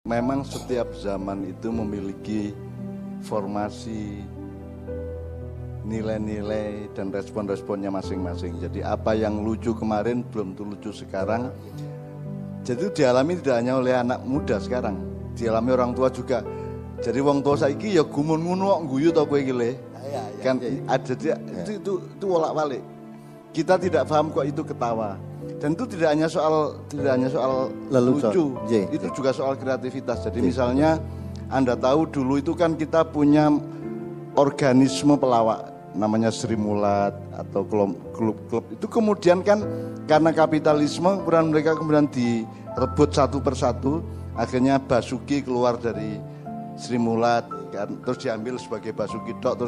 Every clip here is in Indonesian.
memang setiap zaman itu memiliki formasi, nilai-nilai dan respon-responnya masing-masing. Jadi apa yang lucu kemarin belum tentu lucu sekarang. Jadi itu dialami tidak hanya oleh anak muda sekarang, dialami orang tua juga. Jadi wong tua saiki ya gumun ngono kok guyu to kowe iki le. Kan ada itu bolak-balik. Kita tidak paham kok itu ketawa. Dan itu tidak hanya soal lucu, itu juga soal kreativitas. Jadi misalnya Anda tahu dulu itu kan kita punya organisme pelawak namanya Sri Mulat atau klub-klub itu kemudian kan karena kapitalisme mereka kemudian direbut satu persatu, akhirnya Basuki keluar dari Sri Mulat kan, terus diambil sebagai Basuki Dok,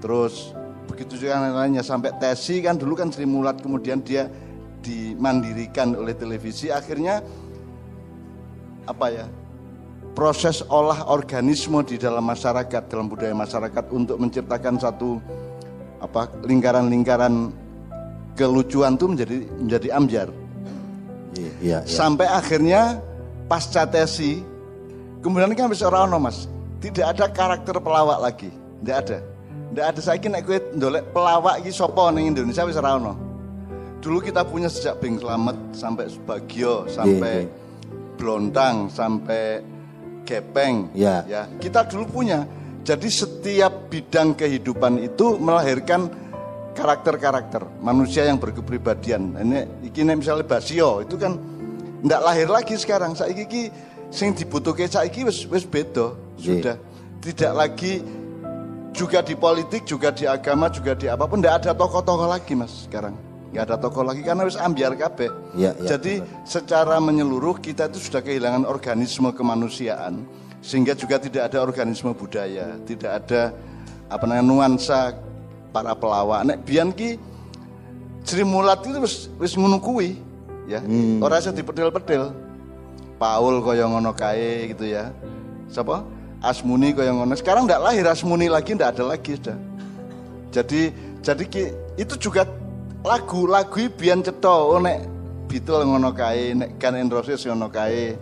terus begitu juga lainnya sampai Tesi kan dulu kan Sri Mulat, kemudian dia dimandirikan oleh televisi, akhirnya proses olah organisme di dalam masyarakat, dalam budaya masyarakat untuk menciptakan satu lingkaran-lingkaran kelucuan itu menjadi ambyar. Sampai akhirnya pasca Tesi kemudian kan wis ora ono Mas, tidak ada karakter pelawak lagi, tidak ada saiki nek kowe ndolek pelawak iki sapa ning Indonesia wis ora ono. Dulu kita punya sejak Bing Slamet sampai Subagio, sampai Blontang, sampai Gepeng, ya. Kita dulu punya. Jadi setiap bidang kehidupan itu melahirkan karakter-karakter manusia yang berkepribadian. Ini misalnya Basio itu kan ndak lahir lagi sekarang. Saiki sing dibutuhke saiki wis beda. Sudah tidak lagi juga di politik, juga di agama, juga di apapun ndak ada tokoh-tokoh lagi Mas sekarang. Nggak ada tokoh lagi karena wis ambyar kabeh. Jadi secara menyeluruh kita itu sudah kehilangan organisme kemanusiaan, sehingga juga tidak ada organisme budaya, tidak ada nuansa para pelawak. Nek biyen ki Sri Mulat itu wis ngono kuwi ya. Ora iso dipedhel-pedhel. Paul kaya ngono kae gitu ya. Sapa? Asmuni kaya ngono. Sekarang ndak lahir Asmuni lagi, ndak ada lagi sudah. Jadi itu juga lagu biyen cetha nek Beatles ngono kae, nek Guns N' Roses ngono kae.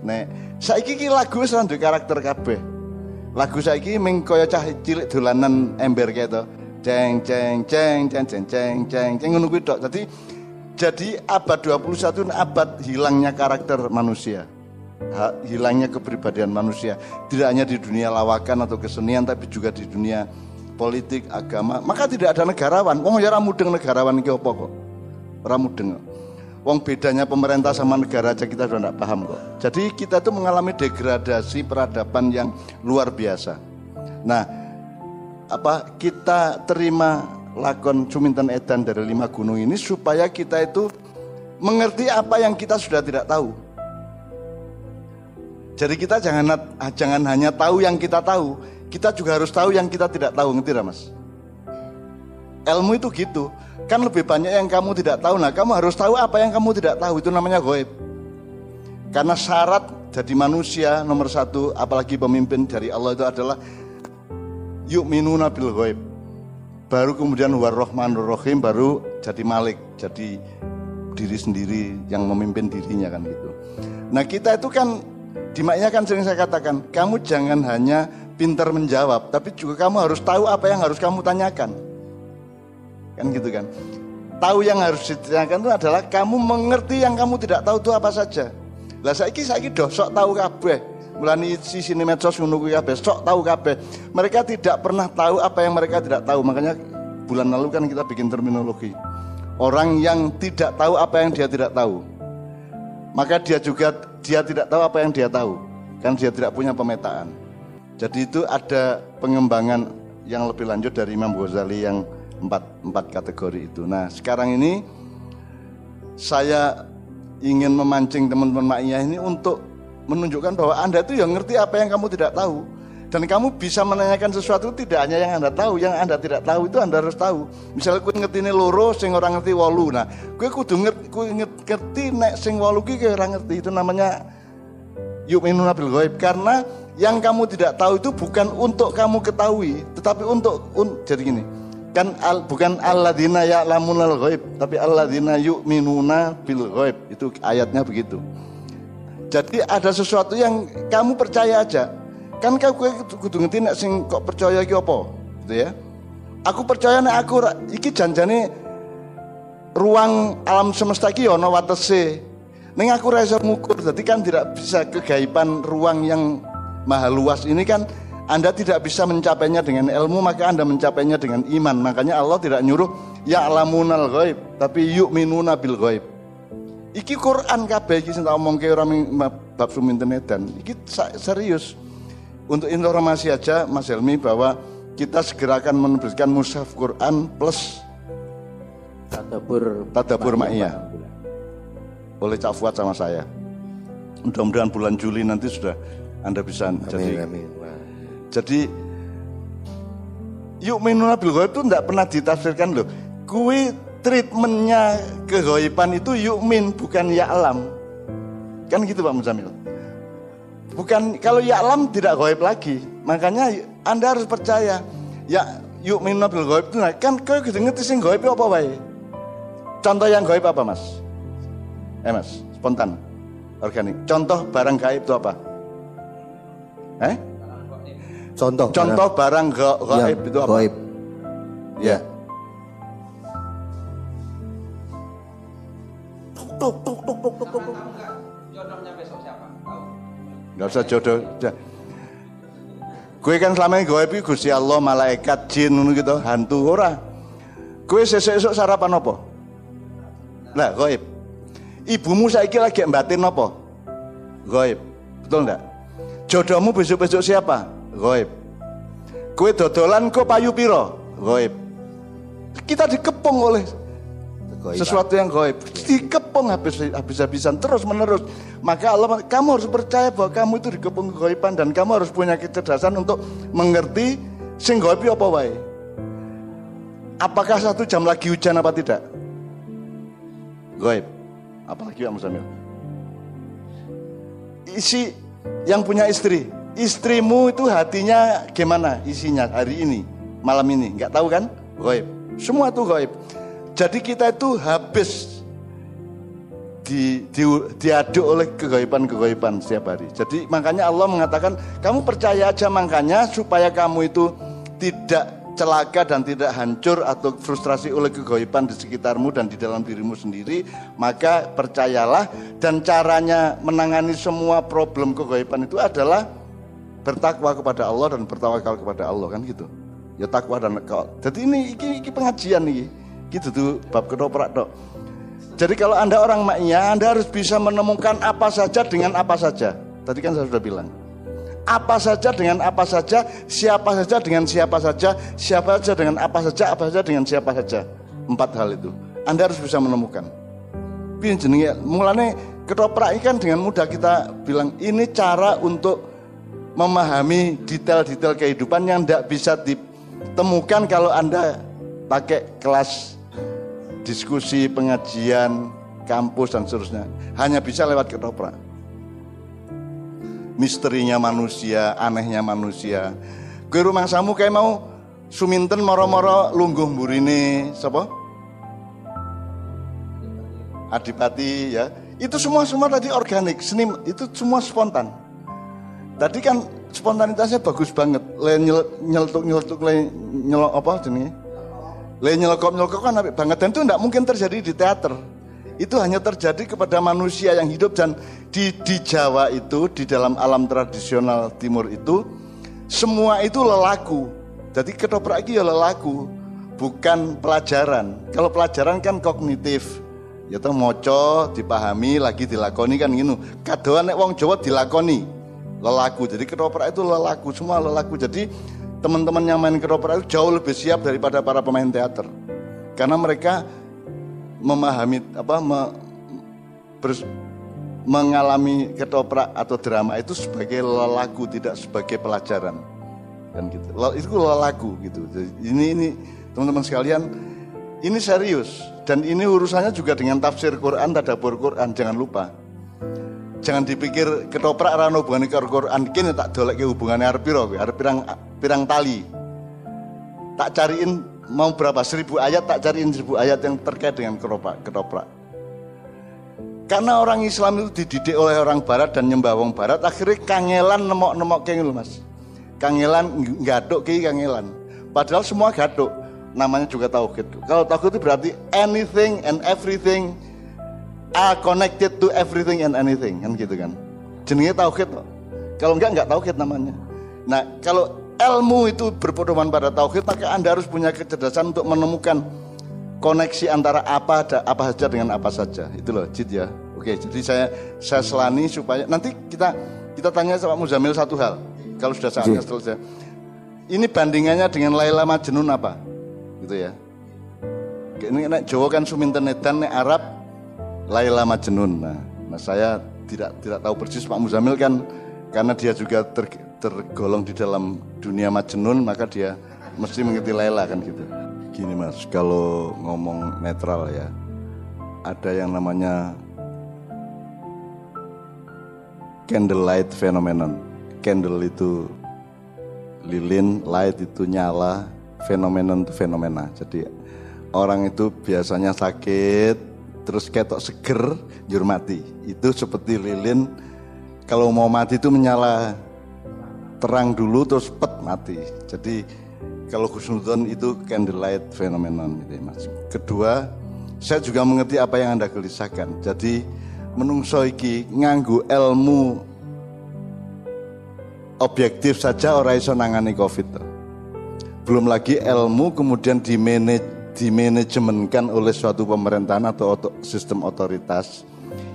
Nek saiki ki lagu wis duwe karakter kabeh. Lagu saiki mung kaya cah cilik dolanan ember kae to. Ceng ngono kuwi tok. Jadi abad 21 abad hilangnya karakter manusia. Hilangnya kepribadian manusia. Tidak hanya di dunia lawakan atau kesenian tapi juga di dunia politik, agama. Maka tidak ada negarawan. Wong ya ora mudeng negarawan iki apa kok. Ora mudeng. Wong bedanya pemerintah sama negara aja kita sudah tidak paham kok. Jadi kita itu mengalami degradasi peradaban yang luar biasa. Nah, kita terima lakon Suminten Edan dari 5 gunung ini supaya kita itu mengerti apa yang kita sudah tidak tahu. Jadi kita jangan hanya tahu yang kita tahu, kita juga harus tahu yang kita tidak tahu, ngerti gak Mas? Ilmu itu gitu, kan lebih banyak yang kamu tidak tahu. Nah kamu harus tahu apa yang kamu tidak tahu, itu namanya ghaib. Karena syarat jadi manusia nomor 1, apalagi pemimpin dari Allah itu adalah yu'minuna bil ghaib. Baru kemudian warrahmanur rahim, baru jadi malik, jadi diri sendiri yang memimpin dirinya kan gitu. Nah kita itu kan dimaknya kan sering saya katakan, kamu jangan hanya pintar menjawab, tapi juga kamu harus tahu apa yang harus kamu tanyakan. Kan gitu kan. Tahu yang harus ditanyakan itu adalah kamu mengerti yang kamu tidak tahu itu apa saja. Lah saiki doh sok tahu kabeh. Mulane sisi medsos ngono kuwi kabeh sok tahu kabeh. Mereka tidak pernah tahu apa yang mereka tidak tahu. Makanya bulan lalu kan kita bikin terminologi. Orang yang tidak tahu apa yang dia tidak tahu, maka dia tidak tahu apa yang dia tahu. Kan dia tidak punya pemetaan. Jadi itu ada pengembangan yang lebih lanjut dari Imam Ghazali yang empat kategori itu. Nah sekarang ini saya ingin memancing teman-teman Ma'iyah ini untuk menunjukkan bahwa Anda itu yang ngerti apa yang kamu tidak tahu. Dan kamu bisa menanyakan sesuatu tidak hanya yang Anda tahu, yang Anda tidak tahu itu Anda harus tahu. Misalnya kue ngerti ini loro, sing orang ngerti 8. Nah kue kudu ngerti nek sing 8 ki orang ngerti. Itu namanya yu'minuna bil ghaib. Karena yang kamu tidak tahu itu bukan untuk kamu ketahui, tetapi jadi gini, kan bukan alladzina ya'lamunal ghaib, tapi alladzina yu'minuna bil ghaib. Itu ayatnya begitu. Jadi ada sesuatu yang kamu percaya aja. Kan kowe kudu ngerti nek sing kok percaya iki apa, gitu ya. Aku percaya nek aku iki janjane ruang alam semesta iki ana watese. Ning aku ora iso ngukur, dadi kan tidak bisa kegaiban ruang yang maha luas ini kan Anda tidak bisa mencapainya dengan ilmu, maka Anda mencapainya dengan iman. Makanya Allah tidak nyuruh ya'lamunal ghaib, tapi yu'minuna bil ghaib. Iki Quran kabeh iki sing tak omongke ora bab sumintenedan. Iki serius. Untuk informasi aja Mas Helmi bahwa kita segera akan menerbitkan mushaf Quran plus Tadabbur Ma'iyah oleh Cak Fuad sama saya. Mudah-mudahan bulan Juli nanti sudah Anda bisa. Amin. Jadi yu'minuna bil ghaib itu enggak pernah ditafsirkan loh. Kui treatmentnya keghaiban itu yu'min bukan ya'lam. Kan gitu Pak Muzamil. Bukan, kalau ya'lam tidak ghaib lagi. Makanya Anda harus percaya. Ya yu'minuna bil ghaib itu kan kau ngerti sing ghaib apa wae. Contoh yang ghaib apa Mas? Mas, spontan, organik. Contoh barang gaib itu apa? Contoh barang gaib itu apa? Gaib. Ya. Tuk. Jodohnya besok siapa? Tahu? Enggak usah jodoh. Gue kan selama ini gaib itu Gusti Allah, malaikat, jin gitu, hantu ora. Gue sesuk-esuk sarapan apa? Lah, gaib. Ibumu saiki lagi mbatin apa? Gaib. Betul enggak? Jodohmu besok-besok siapa? Gaib. Kowe dodolan kok payu piro? Gaib. Kita dikepung oleh sesuatu yang gaib. Dikepung habis-habisan terus menerus. Maka Allah, kamu harus percaya bahwa kamu itu dikepung kegaiban dan kamu harus punya kecerdasan untuk mengerti sing gaib apa wae. Apakah 1 jam lagi hujan apa tidak? Gaib. Apalagi Pak Musamil. Isi yang punya istri, istrimu itu hatinya gimana isinya hari ini, malam ini, nggak tahu kan? Gaib. Semua itu gaib. Jadi kita itu habis diaduk oleh kegaiban-kegaiban setiap hari. Jadi makanya Allah mengatakan kamu percaya aja, makanya supaya kamu itu tidak celaka dan tidak hancur atau frustrasi oleh kegaiban di sekitarmu dan di dalam dirimu sendiri, maka percayalah. Dan caranya menangani semua problem kegaiban itu adalah bertakwa kepada Allah dan bertawakal kepada Allah, kan gitu. Ya takwa dan takwa. Jadi ini pengajian nih, gitu tuh bab ketoprak tok. Jadi kalau Anda orang maknya, Anda harus bisa menemukan apa saja dengan apa saja. Tadi kan saya sudah bilang. Apa saja dengan apa saja, siapa saja dengan siapa saja, siapa saja dengan apa saja dengan siapa saja. 4 hal itu Anda harus bisa menemukan. Piye jenenge? Mulane ketoprak ikan dengan mudah kita bilang ini cara untuk memahami detail-detail kehidupan yang tidak bisa ditemukan kalau Anda pakai kelas diskusi, pengajian, kampus dan seterusnya. Hanya bisa lewat ketoprak. Misterinya manusia, anehnya manusia. Kowe rumangsamu kayak mau suminten moro-moro lungguh mburine sapa? Adipati ya. Itu semua tadi organik, seni itu semua spontan. Tadi kan spontanitasnya bagus banget. Nyeletuk apa jenenge? Nyelokop kan apik banget dan itu enggak mungkin terjadi di teater. Itu hanya terjadi kepada manusia yang hidup. Dan di Jawa itu, di dalam alam tradisional timur itu, semua itu lelaku. Jadi ketoprak itu ya lelaku, bukan pelajaran. Kalau pelajaran kan kognitif, ya toh moco, dipahami, lagi dilakoni kan gitu. Kadoan nek wong Jawa dilakoni, lelaku. Jadi ketoprak itu lelaku, semua lelaku. Jadi teman-teman yang main ketoprak itu jauh lebih siap daripada para pemain teater. Karena mereka memahami mengalami ketoprak atau drama itu sebagai lelaku, tidak sebagai pelajaran, kan gitu. Itu lelaku gitu. Jadi ini teman-teman sekalian, ini serius dan ini urusannya juga dengan tafsir Quran, tadabbur Quran. Jangan lupa, jangan dipikir ketoprak rano hubungannya ke Quran. Kini tak dolek ke hubungannya arep piro, arep pirang tali. Tak cariin mau berapa 1000 ayat, tak cariin 1000 ayat yang terkait dengan ketoprak. Karena orang Islam itu dididik oleh orang Barat dan nyembah wong Barat, akhirnya kangelan nemok-nemok kayak gitu Mas. Kangelan gaduk ki kangelan. Padahal semua gaduk. Namanya juga tauhid. Kalau tauhid itu berarti anything and everything are connected to everything and anything, kan gitu kan. Jenenge tauhid. Kalau enggak tauhid namanya. Nah, kalau ilmu itu berpedoman pada tauhid, maka Anda harus punya kecerdasan untuk menemukan koneksi antara apa saja dengan apa saja. Itu loh, Jid ya. Oke, jadi saya selani supaya nanti kita tanya sama Muzamil satu hal. Kalau sudah saatnya selesai. Ini bandingannya dengan Laila Majnun apa? Gitu ya. Ini nek Jawa kan Suminten Edan, nek Arab Laila Majnun. Nah saya tidak tahu persis. Pak Muzamil kan karena dia juga tergolong di dalam dunia Majnun, maka dia mesti mengerti Laila kan gitu. Gini Mas, kalau ngomong netral ya, ada yang namanya candlelight phenomenon. Candle itu lilin, light itu nyala, phenomenon itu fenomena. Jadi orang itu biasanya sakit, terus ketok seger, njur mati. Itu seperti lilin, kalau mau mati itu menyala terang dulu terus pet mati. Jadi kalau husnudzon itu candlelight phenomenon gitu ya Mas. Kedua, saya juga mengerti apa yang Anda gelisahkan. Jadi menungso iki nganggo ilmu objektif saja ora iso nangani Covid. Belum lagi ilmu kemudian dimanajemenkan oleh suatu pemerintahan atau sistem otoritas,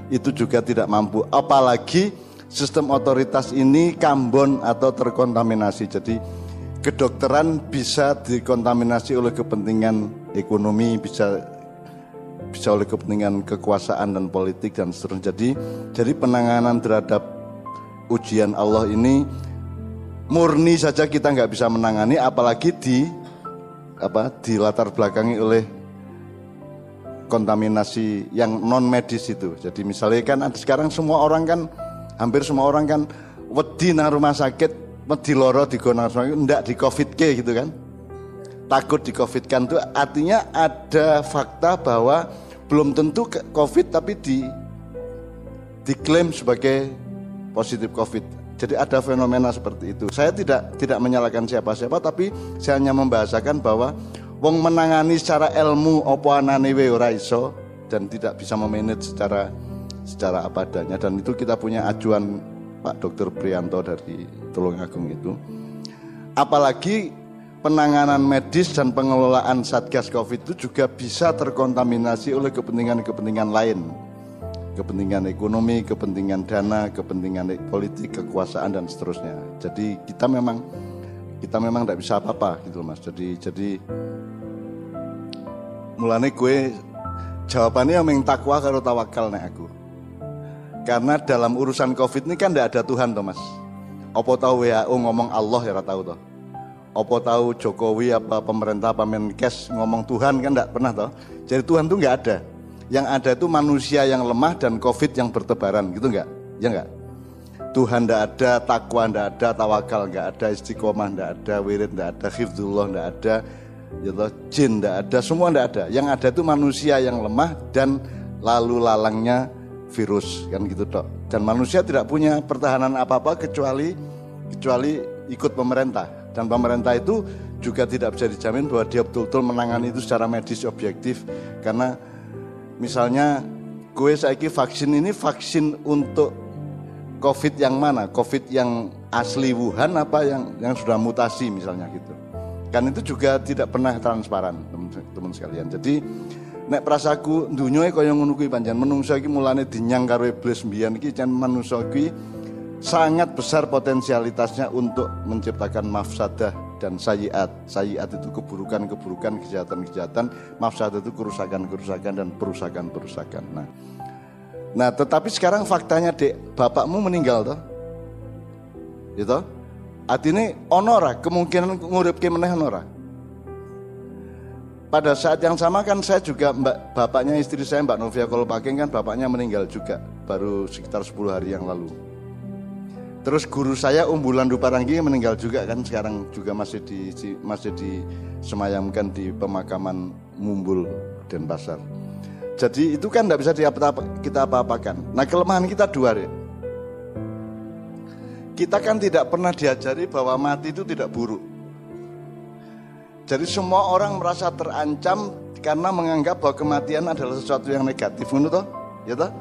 itu juga tidak mampu. Apalagi sistem otoritas ini kambon atau terkontaminasi. Jadi kedokteran bisa dikontaminasi oleh kepentingan ekonomi, bisa oleh kepentingan kekuasaan dan politik dan seterusnya. Jadi penanganan terhadap ujian Allah ini murni saja kita nggak bisa menangani, apalagi di latar belakangi oleh kontaminasi yang non medis itu. Jadi misalnya kan sekarang hampir semua orang kan wedi nang rumah sakit, wedi loro di rumah sakit, ndak di Covid ke gitu kan. Takut di Covid kan, itu artinya ada fakta bahwa belum tentu Covid tapi diklaim sebagai positif Covid. Jadi ada fenomena seperti itu. Saya tidak menyalahkan siapa-siapa, tapi saya hanya membahasakan bahwa wong menangani secara ilmu opo anane we ora iso dan tidak bisa memanage secara apa adanya. Dan itu kita punya ajuan Pak Dr. Prianto dari Tulungagung itu. Apalagi penanganan medis dan pengelolaan Satgas Covid itu juga bisa terkontaminasi oleh kepentingan-kepentingan lain. Kepentingan ekonomi, kepentingan dana, kepentingan politik, kekuasaan dan seterusnya. Jadi kita memang tidak bisa apa-apa gitu Mas. Jadi mulane gue jawabannya yang takwa karo tawakal nek aku. Karena dalam urusan Covid ini kan tidak ada Tuhan toh Mas. Apa tahu WHO ngomong Allah ya ora tahu toh. Apa tahu Jokowi apa pemerintah apa Menkes ngomong Tuhan kan tidak pernah toh. Jadi Tuhan tuh nggak ada. Yang ada itu manusia yang lemah dan Covid yang bertebaran, gitu enggak? Ya enggak? Tuhan enggak ada, takwa enggak ada, tawakal enggak ada, istiqomah enggak ada, wirid enggak ada, hifdzullah enggak ada, jin enggak ada, semua enggak ada. Yang ada itu manusia yang lemah dan lalu lalangnya virus, kan gitu toh. Dan manusia tidak punya pertahanan apa-apa kecuali ikut pemerintah. Dan pemerintah itu juga tidak bisa dijamin bahwa dia betul-betul menangani itu secara medis objektif, karena misalnya gue saiki vaksin ini vaksin untuk Covid yang mana? Covid yang asli Wuhan apa yang sudah mutasi misalnya gitu. Kan itu juga tidak pernah transparan teman-teman sekalian. Jadi nek prasaku dunyoe kaya ngono kuwi pancen menungso iki mulane dinyang karo iblis mbiyen iki jan manungsa iki sangat besar potensialitasnya untuk menciptakan mafsadah dan sayiat. Sayiat itu keburukan-keburukan, kejahatan-kejahatan, mafsadah itu kerusakan-kerusakan dan perusakan-perusakan. Nah, tetapi sekarang faktanya Dek, bapakmu meninggal toh. Gitu. Artinya ono ora kemungkinan nguripke meneh ono ora. Pada saat yang sama kan saya juga bapaknya istri saya Mbak Novia Kolopaking kan bapaknya meninggal juga baru sekitar 10 hari yang lalu. Terus guru saya Umbulan Duparanggi meninggal juga kan sekarang juga masih disemayamkan di pemakaman Mumbul Denpasar. Jadi itu kan tidak bisa kita apa-apakan. Nah kelemahan kita dua deh. Kita kan tidak pernah diajari bahwa mati itu tidak buruk. Jadi semua orang merasa terancam karena menganggap bahwa kematian adalah sesuatu yang negatif, menurut toh? Ya toh?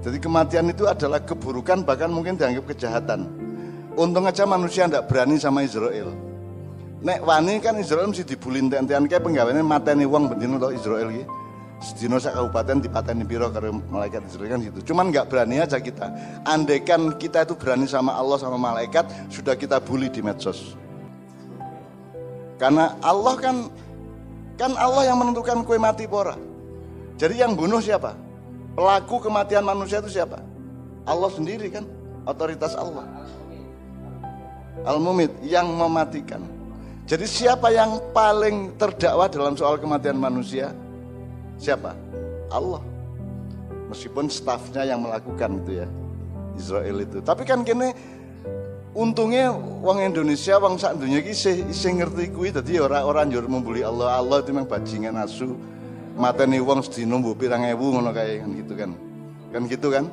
Jadi kematian itu adalah keburukan, bahkan mungkin dianggap kejahatan. Untung aja manusia tidak berani sama Israel. Nek wani kan Israel mesti dibulin enten kayak penggaweane mateni wong bendino toh Israel iki. Sedino sak kabupaten dipateni piro karo malaikat Israel kan gitu. Cuman nggak berani aja kita. Andaikan kita itu berani sama Allah sama malaikat, sudah kita bully di medsos. Karena Allah kan Allah yang menentukan kue mati pora. Jadi yang bunuh siapa? Pelaku kematian manusia itu siapa? Allah sendiri kan, otoritas Allah. Al-Mumit yang mematikan. Jadi siapa yang paling terdakwa dalam soal kematian manusia? Siapa? Allah. Meskipun stafnya yang melakukan itu ya, Israel itu. Tapi kan kene untungnya wong Indonesia, wong sak dunia iki isih ngerti kuwi, dadi ora njur membuli Allah. Allah itu memang bajingan asu. Mateni wong sedina mbok pirang ewu ngono kae kan gitu kan. Kan gitu kan?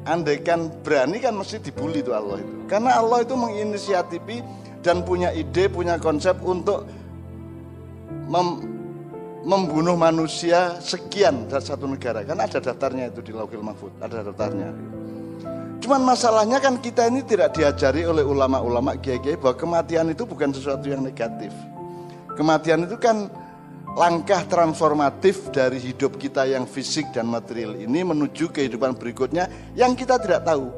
Andaikan berani kan mesti dibully itu Allah itu. Karena Allah itu menginisiatifi dan punya ide, punya konsep untuk membunuh manusia sekian dari satu negara. Kan ada daftarnya itu di Lauhul Mahfuz, ada daftarnya. Cuman masalahnya kan kita ini tidak diajari oleh ulama-ulama kiai-kiai bahwa kematian itu bukan sesuatu yang negatif. Kematian itu kan langkah transformatif dari hidup kita yang fisik dan material ini menuju kehidupan berikutnya yang kita tidak tahu.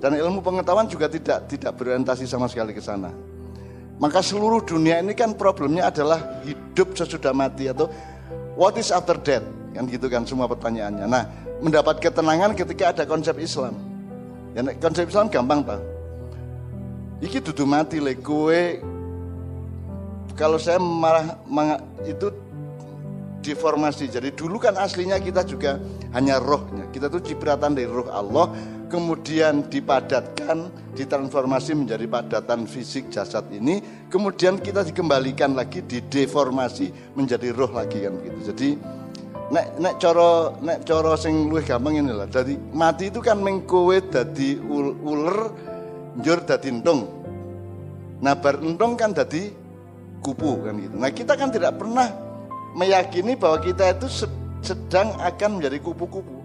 Dan ilmu pengetahuan juga tidak berorientasi sama sekali ke sana. Maka seluruh dunia ini kan problemnya adalah hidup sesudah mati atau what is after death, kan gitu kan semua pertanyaannya. Nah, mendapat ketenangan ketika ada konsep Islam. Ya, konsep Islam gampang Pak. Iki dudu mati le kowe. Kalau saya itu deformasi. Jadi dulu kan aslinya kita juga hanya rohnya. Kita tuh cipratan dari roh Allah, kemudian dipadatkan, ditransformasi menjadi padatan fisik jasad ini, kemudian kita dikembalikan lagi, dideformasi menjadi roh lagi kan begitu. Jadi nek cara sing luwih gampang ini lah. Jadi mati itu kan mengkowe dadi uler, njur dadi entung. Nah bar entung kan dadi kupu kan gitu. Nah kita kan tidak pernah meyakini bahwa kita itu sedang akan menjadi kupu-kupu.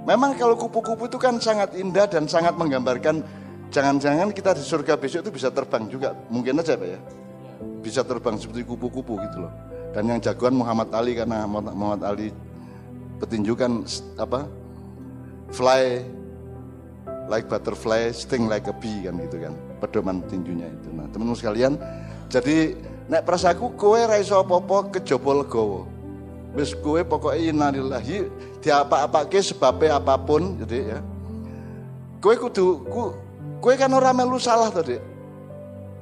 Memang kalau kupu-kupu itu kan sangat indah dan sangat menggambarkan jangan-jangan kita di surga besok itu bisa terbang juga. Mungkin aja Pak ya. Bisa terbang seperti kupu-kupu gitu loh. Dan yang jagoan Muhammad Ali, karena Muhammad Ali petinjukan apa? Fly like butterfly, sting like a bee kan gitu kan. Pedoman tinjunya itu. Nah, teman-teman sekalian, jadi nek prasaku kowe ra iso apa-apa kejaba legawa. Wis kowe pokoke innalillahi diapa-apake sebabe apapun jadi ya. Kowe kan ora melu salah to, Dik.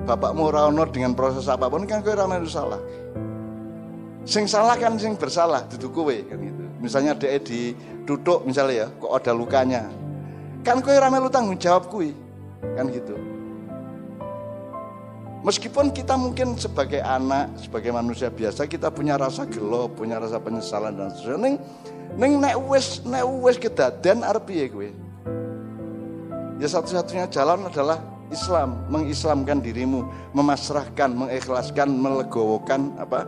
Bapakmu ora ono dengan proses apapun kan kowe ora melu salah. Sing salah kan sing bersalah dudu kowe kan gitu. Misalnya dhek dituthuk misalnya ya, kok ada lukanya. Kan kowe ora melu tanggung jawab kuwi. Kan gitu. Meskipun kita mungkin sebagai anak, sebagai manusia biasa kita punya rasa gelo, punya rasa penyesalan dan sebagainya. Ning nek wis kedaden arep piye kowe? Ya satu-satunya jalan adalah Islam, mengislamkan dirimu, memasrahkan, mengikhlaskan, melegowokan apa?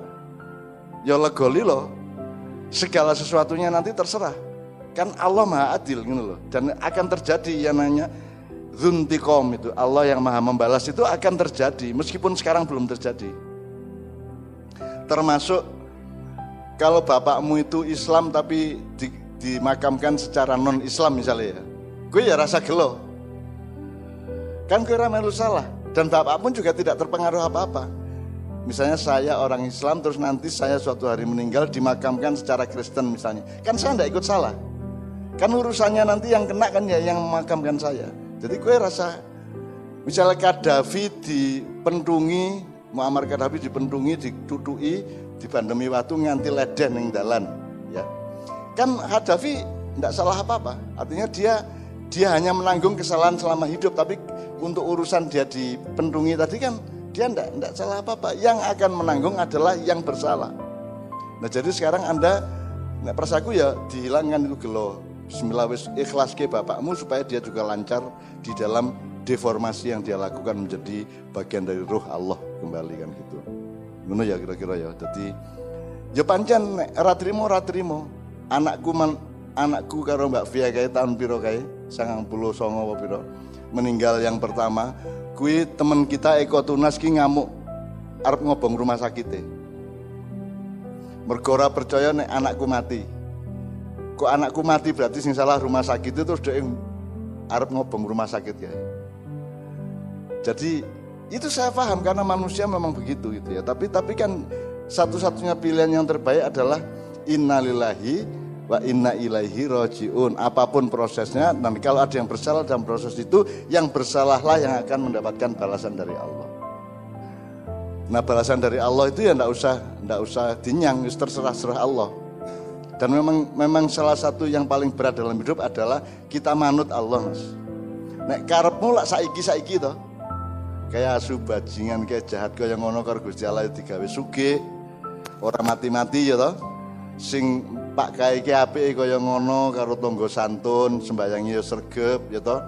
Ya legoli loh. Segala sesuatunya nanti terserah. Kan Allah Maha Adil gitu loh. Dan akan terjadi yang namanya Dzuntiqom itu, Allah yang Maha membalas itu akan terjadi meskipun sekarang belum terjadi. Termasuk kalau bapakmu itu Islam tapi dimakamkan secara non Islam misalnya ya, gue ya rasa gelo. Kan gue melu salah dan bapak pun juga tidak terpengaruh apa-apa. Misalnya saya orang Islam terus nanti saya suatu hari meninggal dimakamkan secara Kristen misalnya, kan saya tidak ikut salah. Kan urusannya nanti yang kena kan ya yang memakamkan saya. Jadi gue rasa misalnya Qaddafi dipendungi, Muammar Qaddafi dipendungi, ditutui, dibandemi watu nganti leden ning dalan, ya. Kan Qaddafi enggak salah apa-apa. Artinya dia hanya menanggung kesalahan selama hidup, tapi untuk urusan dia dipendungi tadi kan dia enggak salah apa-apa. Yang akan menanggung adalah yang bersalah. Nah jadi sekarang Anda, nek perasaku ya dihilangkan itu gelo. Bismillah wis ikhlas ke bapakmu supaya dia juga lancar di dalam deformasi yang dia lakukan menjadi bagian dari ruh Allah kembali kan gitu. Ngono ya kira-kira ya. Jadi ya pancen nek ora trimo anakku karo Mbak Via kae tahun piro kae 99 apa piro meninggal yang pertama kuwi temen kita Eko Tunas ki ngamuk arep ngobong rumah sakit mergo ora percaya nek anakku mati. Kok anakku mati berarti sing salah rumah sakit itu terus dhek arep ngobong rumah sakit ya. Jadi itu saya paham karena manusia memang begitu gitu ya. Tapi kan satu-satunya pilihan yang terbaik adalah innalillahi wa inna ilaihi rajiun. Apapun prosesnya, dan kalau ada yang bersalah dalam proses itu, yang bersalahlah yang akan mendapatkan balasan dari Allah. Nah balasan dari Allah itu ya enggak usah dinyang, terserah Allah. Dan memang salah satu yang paling berat dalam hidup adalah kita manut Allah, Mas. Nek karepmu lak saiki to. Kayak asu bajingan kayak jahat kaya ngono karo Gusti Allah digawe sugih. Ora mati-mati ya to. Sing Pak Kiai ki apike kaya ngono karo tangga santun, sembayangi ya sregep ya to.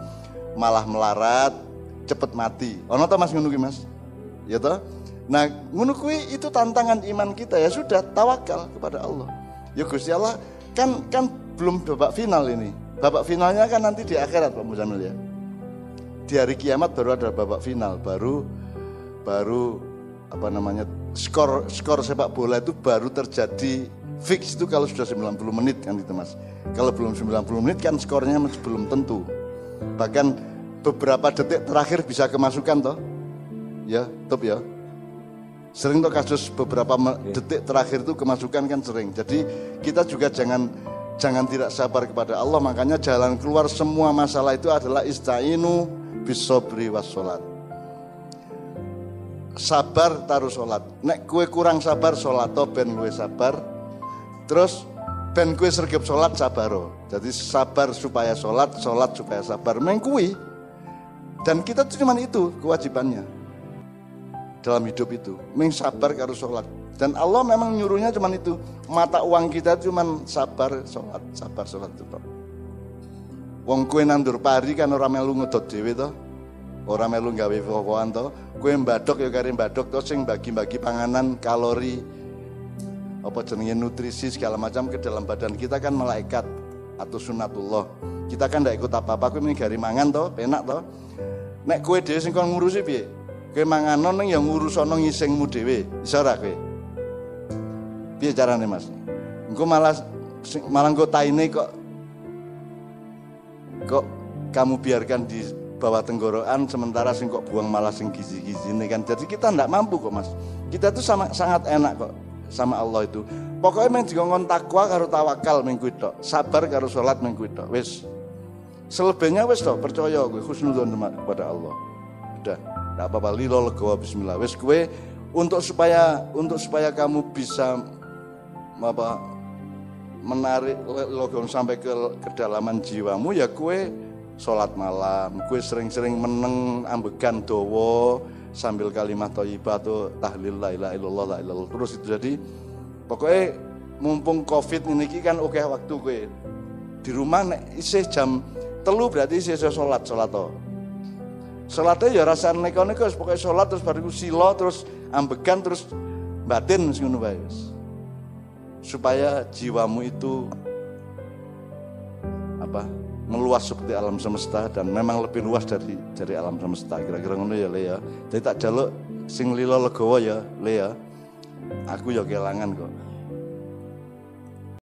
Malah melarat, cepet mati. Ono to Mas ngono ki Mas? Ya to. Nah, ngono kuwi itu tantangan iman kita ya sudah tawakal kepada Allah. Ya Gusti Allah kan belum babak final ini. Babak finalnya kan nanti di akhirat Pak Muzamil ya. Di hari kiamat baru ada babak final, baru apa namanya skor sepak bola itu baru terjadi fix itu kalau sudah 90 menit kan itu Mas. Kalau belum 90 menit kan skornya masih belum tentu. Bahkan beberapa detik terakhir bisa kemasukan toh. Ya, top ya. Sering tuh kasus beberapa detik terakhir itu kemasukan kan sering. Jadi kita juga jangan tidak sabar kepada Allah. Makanya jalan keluar semua masalah itu adalah ista'inu bisobri wassolat. Sabar taruh sholat. Nek kue kurang sabar sholat to ben luwe sabar. Terus ben kue sergep sholat sabaro. Jadi sabar supaya sholat supaya sabar. Mengkui. Dan kita tuh cuman itu kewajibannya dalam hidup itu, sabar karo sholat. Dan Allah memang nyuruhnya cuman itu. Mata uang kita cuman sabar sholat itu. Wong kue nandur pari kan ora melu ngedot dhewe to. Ora melu gawe fokoan to. Kue mbadok ya kare mbadok to sing bagi-bagi panganan, kalori, apa jenenge nutrisi segala macam ke dalam badan kita kan malaikat atau sunatullah. Kita kan ndak ikut apa-apa, kue mung gari mangan to, penak to. Nek kue dhewe sing kon ngurusi piye? Kowe manganon ning ya ngurusono ngisingmu dhewe. Iso ora kowe? Piye carane Mas? Engko malah engko taine kok kamu biarkan di bawah tenggorokan sementara sing kok buang malah sing gizi-gizine kan. Jadi kita ndak mampu kok Mas. Kita tuh sangat enak kok sama Allah itu. Pokoknya men dikongkon takwa karo tawakal minggu tok. Sabar karo salat minggu tok. Wis. Selebihnya wis tok percaya kowe husnudzon kepada Allah. Udah. Tidak apa-apa, lilo legowo bismillah. Wes kue untuk supaya kamu bisa menarik logon sampai ke kedalaman jiwamu ya kue sholat malam, kue sering-sering meneng ambegan dowo sambil kalimat thayyibah atau tahlil la ilaha illallah la ilallah terus itu. Jadi pokoknya mumpung covid ini kan oke waktu kue di rumah nek isih jam 3 berarti isih sholat to. Sholatnya ya rasa neko-neko, pokoknya sholat terus baru silo terus ambegan terus batin ngono bae. Supaya jiwamu itu meluas seperti alam semesta dan memang lebih luas dari alam semesta. Kira-kira ngono ya Le ya. Jadi tak jaluk sing lilo legowo ya Le ya. Aku ya kelangan kok.